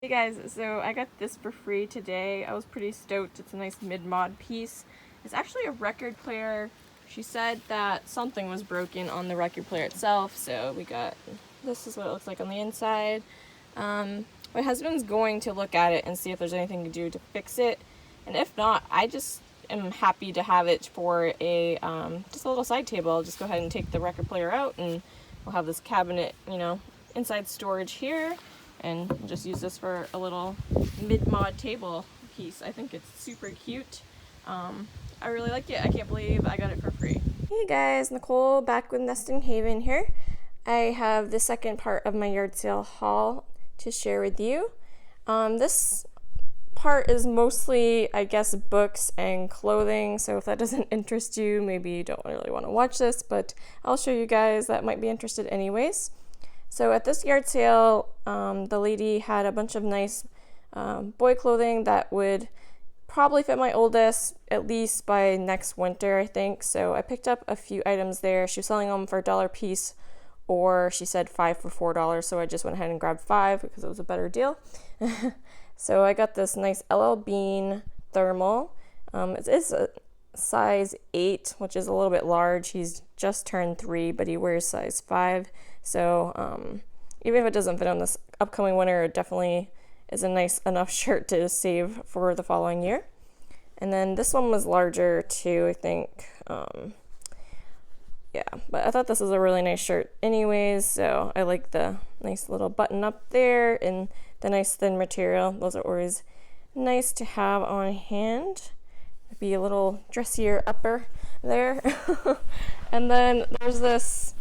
Hey guys, so I got this for free today. I was pretty stoked. It's a nice mid-mod piece. It's actually a record player. She said that something was broken on the record player itself, so we got, this is what it looks like on the inside. My husband's going to look at it and see if there's anything to do to fix it, and if not, I just am happy to have it for a, just a little side table. I'll just go ahead and take the record player out, and we'll have this cabinet, inside storage here, and just use this for a little mid-mod table piece. I think it's super cute. I really like it. I can't believe I got it for free. Hey guys, Nicole back with Nesting Haven here. I have the second part of my yard sale haul to share with you. This part is mostly, I guess, books and clothing, so if that doesn't interest you, maybe you don't really want to watch this, but I'll show you guys that might be interested anyways. So at this yard sale, the lady had a bunch of nice boy clothing that would probably fit my oldest at least by next winter, I think. So I picked up a few items there. She was selling them for $1 a piece, or she said 5 for $4, so I just went ahead and grabbed 5 because it was a better deal. So I got this nice LL Bean thermal. It is a size 8, which is a little bit large. He's just turned 3, but he wears size 5. So even if it doesn't fit on this upcoming winter, it definitely is a nice enough shirt to save for the following year. And then this one was larger too, I think. Yeah, but I thought this was a really nice shirt anyways, so I like the nice little button up there and the nice thin material. Those are always nice to have on hand. Be a little dressier upper there. And then there's this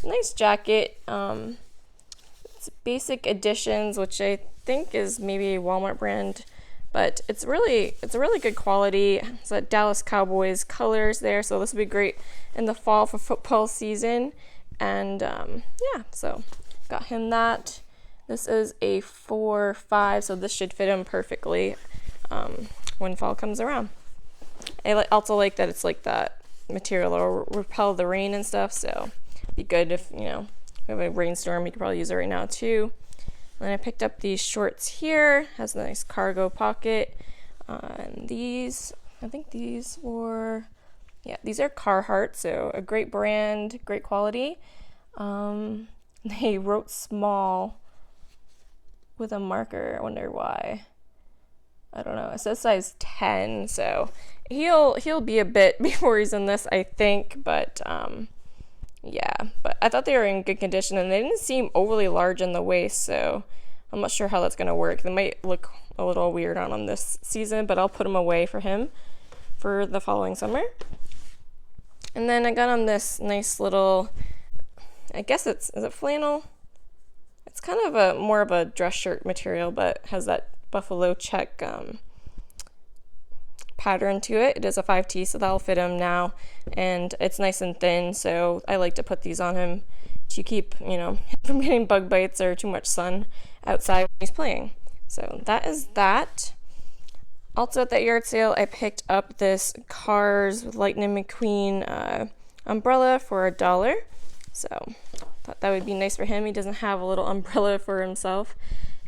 nice jacket. It's Basic Editions, which I think is maybe a Walmart brand, but it's a really good quality. It's a Dallas Cowboys colors there, so this would be great in the fall for football season. And yeah, so got him that. This is a 4-5, so this should fit him perfectly when fall comes around. I also like that it's like that material that will repel the rain and stuff, so it'd be good if, we have a rainstorm, you could probably use it right now too. And then I picked up these shorts here, has a nice cargo pocket. And these, I think these were, yeah, these are Carhartt, so a great brand, great quality. They wrote small with a marker, I wonder why. I don't know, it says size 10, so he'll be a bit before he's in this, I think, but yeah, but I thought they were in good condition, and they didn't seem overly large in the waist, so I'm not sure how that's going to work. They might look a little weird on him this season, but I'll put them away for him for the following summer. And then I got him this nice little, I guess is it flannel? It's kind of more of a dress shirt material, but has that buffalo check pattern to it. It is a 5T, so that'll fit him now, and it's nice and thin, so I like to put these on him to keep, from getting bug bites or too much sun outside when he's playing. So that is that. Also at that yard sale, I picked up this Cars Lightning McQueen umbrella for $1. So thought that would be nice for him. He doesn't have a little umbrella for himself.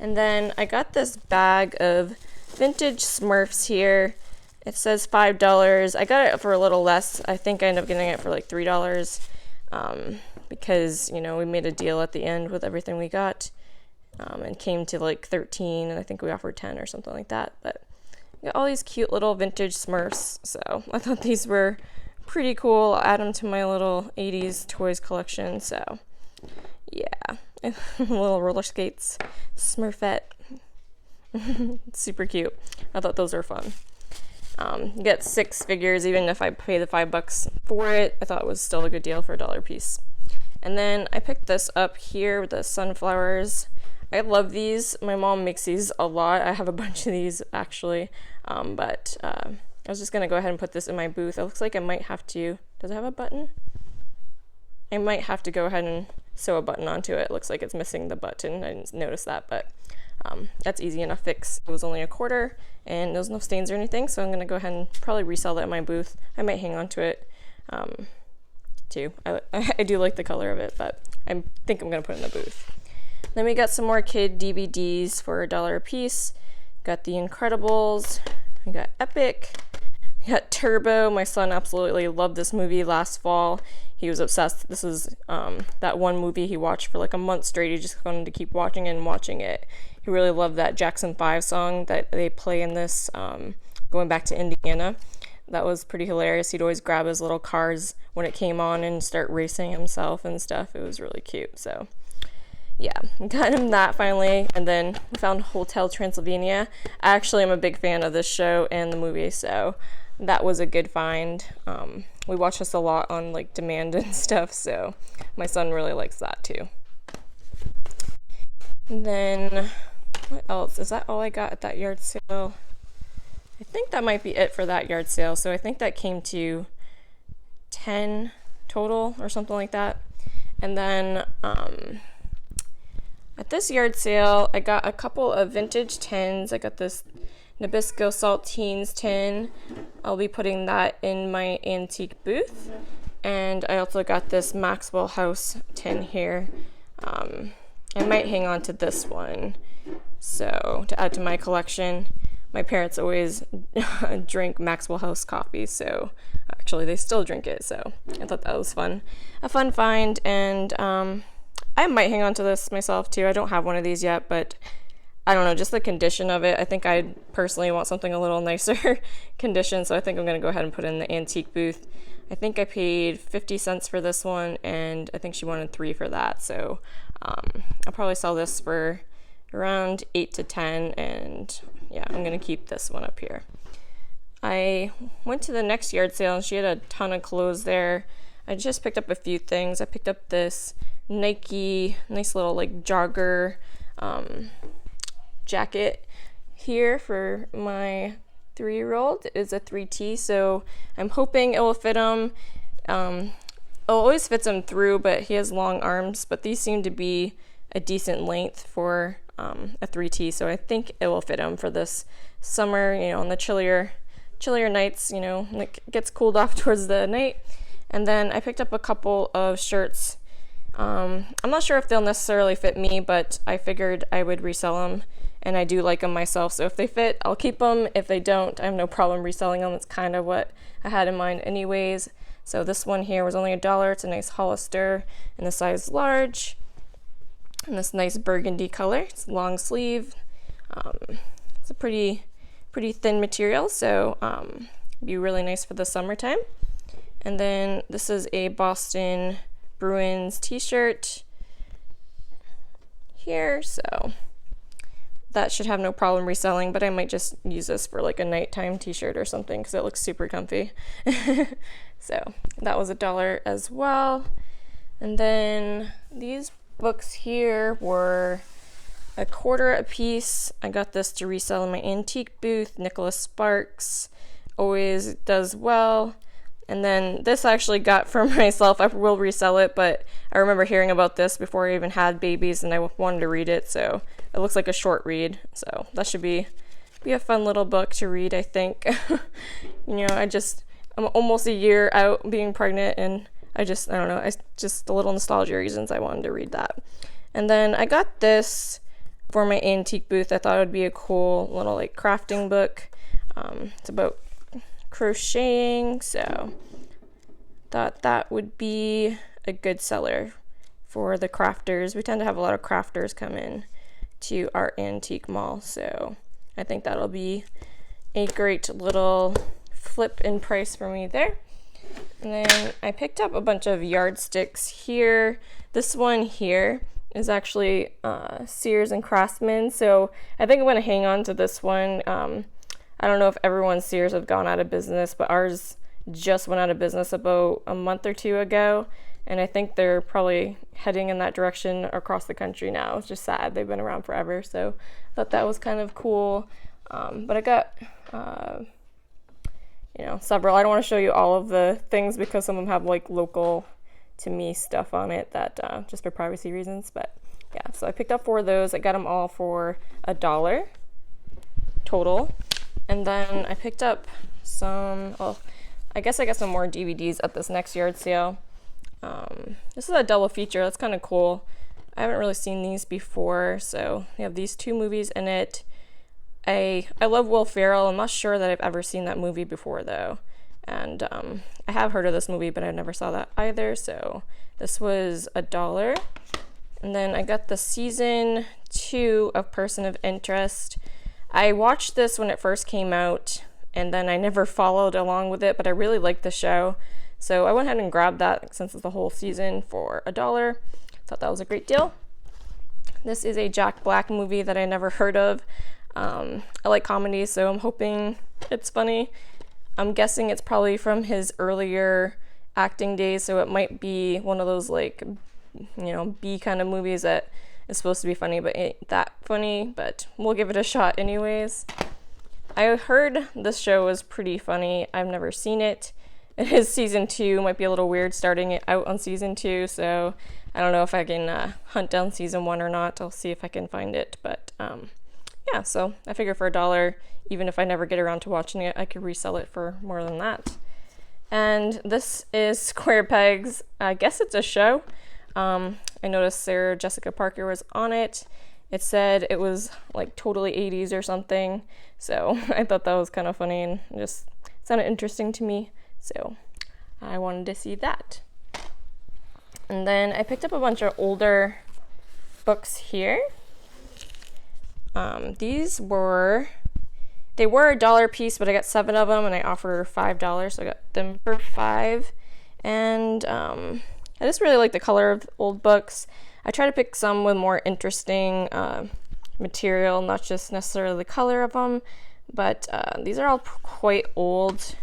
And then I got this bag of vintage Smurfs here. It says $5. I got it for a little less. I think I ended up getting it for like $3 because, we made a deal at the end with everything we got, and came to like 13, and I think we offered 10 or something like that. But I got all these cute little vintage Smurfs, so I thought these were pretty cool. I'll add them to my little 80s toys collection, so yeah. Little roller skates, Smurfette. Super cute. I thought those were fun. You get 6 figures, even if I pay the $5 for it. I thought it was still a good deal for $1 a piece. And then I picked this up here with the sunflowers. I love these. My mom makes these a lot. I have a bunch of these actually, but I was just gonna go ahead and put this in my booth. It looks like I might have to. Does it have a button? I might have to go ahead and sew a button onto it. It looks like it's missing the button. I didn't notice that, but that's easy enough fix. It was only $1, and there's no stains or anything, so I'm going to go ahead and probably resell that in my booth. I might hang on to it too. I do like the color of it, but I think I'm going to put it in the booth. Then we got some more kid DVDs for $1 a piece. Got The Incredibles. We got Epic. We got Turbo. My son absolutely loved this movie last fall. He was obsessed. This is that one movie he watched for like a month straight. He just wanted to keep watching it and watching it. He really loved that Jackson 5 song that they play in this, going back to Indiana. That was pretty hilarious. He'd always grab his little cars when it came on and start racing himself and stuff. It was really cute. So yeah, got him that finally. And then we found Hotel Transylvania. I actually am a big fan of this show and the movie, so that was a good find. We watch this a lot on like demand and stuff, so my son really likes that too. And then what else? Is that all I got at that yard sale? I think that might be it for that yard sale. So I think that came to 10 total or something like that. And then at this yard sale, I got a couple of vintage tins. I got this Nabisco Saltines tin. I'll be putting that in my antique booth. And I also got this Maxwell House tin here. I might hang on to this one, so to add to my collection. My parents always drink Maxwell House coffee, so actually they still drink it, so I thought that was fun. A fun find, and I might hang on to this myself too. I don't have one of these yet, but I don't know, just the condition of it. I think I personally want something a little nicer condition, so I think I'm going to go ahead and put it in the antique booth. I think I paid 50 cents for this one, and I think she wanted 3 for that, so I'll probably sell this for around 8 to 10, and yeah, I'm going to keep this one up here. I went to the next yard sale, and she had a ton of clothes there. I just picked up a few things. I picked up this Nike, nice little like jogger jacket here for my 3-year-old. It is a 3T, so I'm hoping it will fit him. It always fits him through, but he has long arms, but these seem to be a decent length for a 3T, so I think it will fit him for this summer, you know, on the chillier nights, you know, like it gets cooled off towards the night. And then I picked up a couple of shirts. I'm not sure if they'll necessarily fit me, but I figured I would resell them, and I do like them myself, so if they fit, I'll keep them. If they don't, I have no problem reselling them. It's kind of what I had in mind anyways. So this one here was only $1. It's a nice Hollister in the size large, and this nice burgundy color. It's long sleeve. It's a pretty thin material, so be really nice for the summertime. And then this is a Boston Bruins t-shirt here, so that should have no problem reselling, but I might just use this for like a nighttime t-shirt or something because it looks super comfy. So that was $1 as well. And then these books here were $0.25 a piece. I got this to resell in my antique booth. Nicholas Sparks always does well. And then this I actually got for myself. I will resell it, but I remember hearing about this before I even had babies, and I wanted to read it, so it looks like a short read. So that should be a fun little book to read, I think. You know, I'm almost a year out being pregnant, and I don't know, just the little nostalgia reasons I wanted to read that. And then I got this for my antique booth. I thought it would be a cool little like crafting book. It's about crocheting, so thought that would be a good seller for the crafters. We tend to have a lot of crafters come in to our antique mall, so I think that'll be a great little flip in price for me there. And then I picked up a bunch of yardsticks here. This one here is actually Sears and Craftsman, so I think I'm going to hang on to this one. I don't know if everyone's Sears have gone out of business, but ours just went out of business about a month or 2 ago, and I think they're probably heading in that direction across the country now. It's just sad. They've been around forever, so I thought that was kind of cool. But I got several. I don't want to show you all of the things because some of them have like local to me stuff on it that just for privacy reasons. But yeah, so I picked up 4 of those. I got them all for $1 total. And then I picked up I guess I got some more DVDs at this next yard sale. This is a double feature. That's kind of cool. I haven't really seen these before, so we have these 2 movies in it. I love Will Ferrell. I'm not sure that I've ever seen that movie before though, and I have heard of this movie, but I never saw that either. So this was $1. And then I got the season 2 of Person of Interest. I watched this when it first came out, and then I never followed along with it, but I really liked the show. So I went ahead and grabbed that since it's the whole season for $1. Thought that was a great deal. This is a Jack Black movie that I never heard of. I like comedy, so I'm hoping it's funny. I'm guessing it's probably from his earlier acting days, so it might be one of those like, B kind of movies that is supposed to be funny but ain't that funny, but we'll give it a shot anyways. I heard this show was pretty funny. I've never seen it. It is season 2, might be a little weird starting it out on season 2, so I don't know if I can hunt down season 1 or not. I'll see if I can find it, but yeah, so I figure for $1, even if I never get around to watching it, I could resell it for more than that. And this is Square Pegs. I guess it's a show. I noticed Sarah Jessica Parker was on it. It said it was like totally 80s or something, so I thought that was kind of funny and just sounded interesting to me, so I wanted to see that. And then I picked up a bunch of older books here. These were $1 a piece, but I got 7 of them and I offered $5, so I got them for $5. And I just really like the color of old books. I try to pick some with more interesting material, not just necessarily the color of them, but these are all quite old.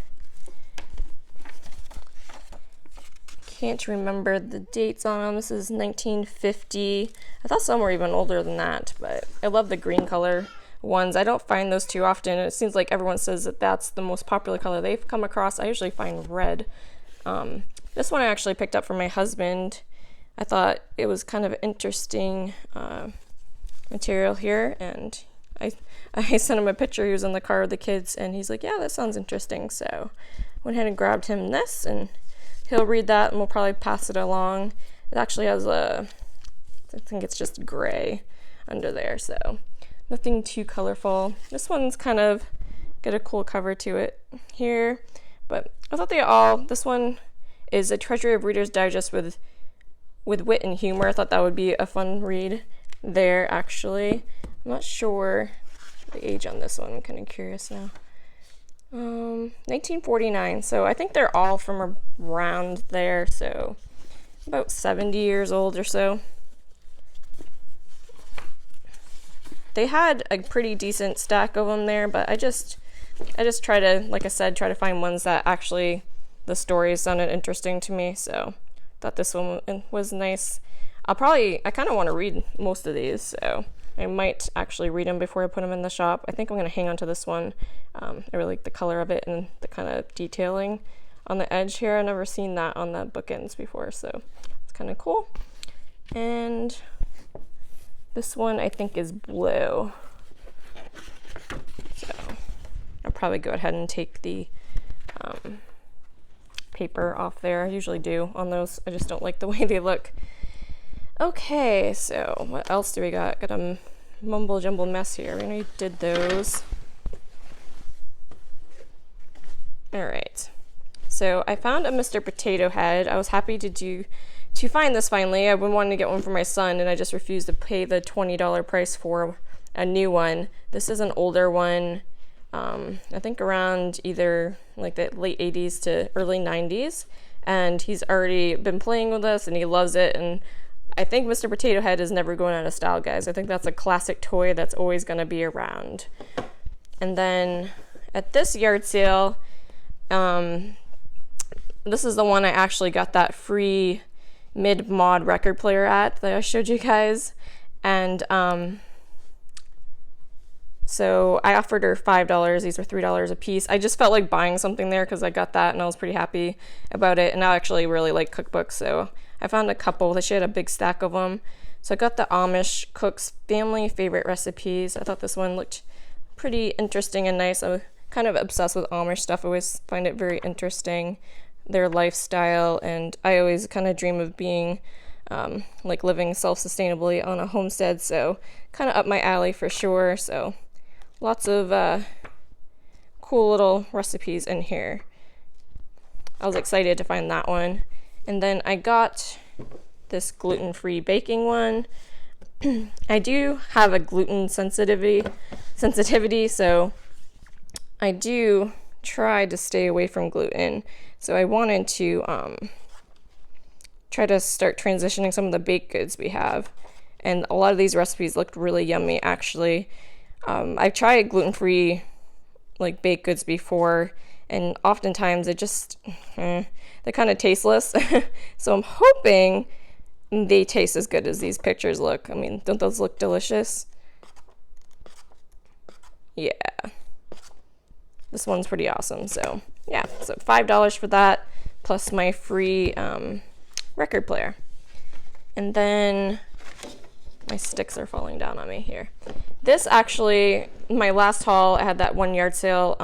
Can't remember the dates on them. This is 1950. I thought some were even older than that, but I love the green color ones. I don't find those too often. It seems like everyone says that that's the most popular color they've come across. I usually find red. This one I actually picked up for my husband. I thought it was kind of interesting material here, and I sent him a picture. He was in the car with the kids, and he's like, yeah, that sounds interesting. So went ahead and grabbed him this, and he'll read that, and we'll probably pass it along. It actually has I think it's just gray under there, so nothing too colorful. This one's kind of got a cool cover to it here, but I thought this one is a treasury of Reader's Digest with wit and humor. I thought that would be a fun read there, actually. I'm not sure the age on this one. I'm kind of curious now. 1949, so I think they're all from around there, so about 70 years old or so. They had a pretty decent stack of them there, but I just try to, like I said, try to find ones that actually the stories sounded interesting to me, so thought this one was nice. I kind of want to read most of these, so I might actually read them before I put them in the shop. I think I'm going to hang on to this one. I really like the color of it and the kind of detailing on the edge here. I've never seen that on the bookends before, so it's kind of cool. And this one I think is blue. So I'll probably go ahead and take the paper off there. I usually do on those. I just don't like the way they look. Okay, so what else do we got? Got a mumble jumble mess here. We already did those. All right. So I found a Mr. Potato Head. I was happy to find this finally. I've been wanting to get one for my son, and I just refused to pay the $20 price for a new one. This is an older one. I think around either like the late 80s to early 90s, and he's already been playing with us and he loves it, and I think Mr. Potato Head is never going out of style, guys. I think that's a classic toy that's always going to be around. And then at this yard sale, this is the one I actually got that free mid-mod record player at that I showed you guys, and so I offered her $5. These were $3 a piece. I just felt like buying something there because I got that and I was pretty happy about it, and I actually really like cookbooks, so I found a couple that she had a big stack of them. So I got the Amish Cook's Family Favorite Recipes. I thought this one looked pretty interesting and nice. I'm kind of obsessed with Amish stuff. I always find it very interesting, their lifestyle, and I always kind of dream of being like living self-sustainably on a homestead, so kind of up my alley for sure. So lots of cool little recipes in here. I was excited to find that one. And then I got this gluten-free baking one. I do have a gluten sensitivity, so I do try to stay away from gluten. So I wanted to try to start transitioning some of the baked goods we have. And a lot of these recipes looked really yummy, actually. I've tried gluten-free like baked goods before, and oftentimes it just, they're kind of tasteless. So I'm hoping they taste as good as these pictures look. I mean, don't those look delicious? Yeah. This one's pretty awesome. So yeah, so $5 for that, plus my free record player. And then my sticks are falling down on me here. This actually, my last haul, I had that 1 yard sale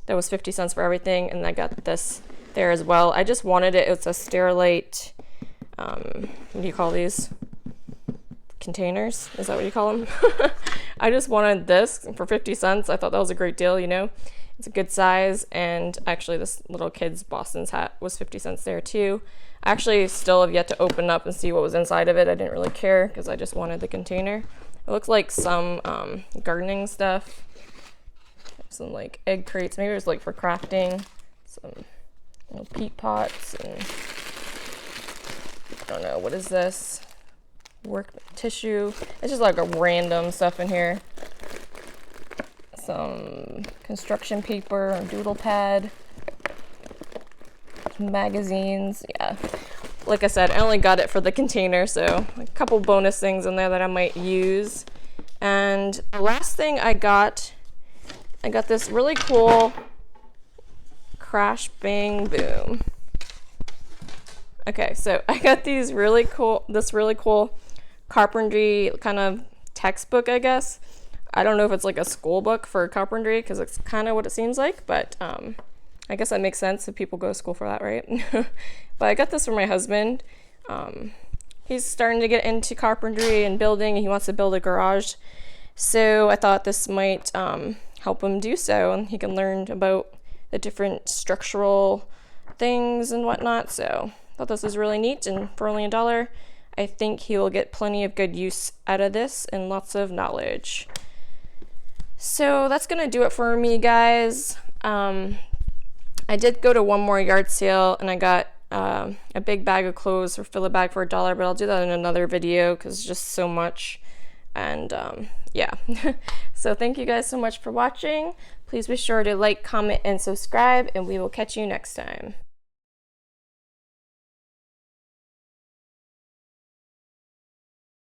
that was 50 cents for everything, and I got this there as well. I just wanted it. It's a Sterilite, what do you call these? Containers? Is that what you call them? I just wanted this for 50 cents. I thought that was a great deal, you know? It's a good size, and actually this little kid's Boston's hat was 50 cents there too. I actually still have yet to open up and see what was inside of it. I didn't really care because I just wanted the container. It looks like some gardening stuff, some like egg crates. Maybe it was like for crafting, some little peat pots, and I don't know, what is this? Work tissue. It's just like a random stuff in here. Some construction paper, a doodle pad, some magazines. Yeah, like I said, I only got it for the container, so a couple bonus things in there that I might use. And the last thing I got this really cool Crash Bang Boom. Okay, so I got this really cool carpentry kind of textbook, I guess. I don't know if it's like a school book for carpentry, because it's kind of what it seems like, but I guess that makes sense if people go to school for that, right? But I got this for my husband. He's starting to get into carpentry and building, and he wants to build a garage. So I thought this might help him do so, and he can learn about the different structural things and whatnot. So I thought this was really neat, and for only $1, I think he will get plenty of good use out of this and lots of knowledge. So that's gonna do it for me, guys. I did go to one more yard sale, and I got a big bag of clothes, or fill a bag for $1, but I'll do that in another video because it's just so much. And yeah. So thank you guys so much for watching. Please be sure to like, comment, and subscribe, and we will catch you next time.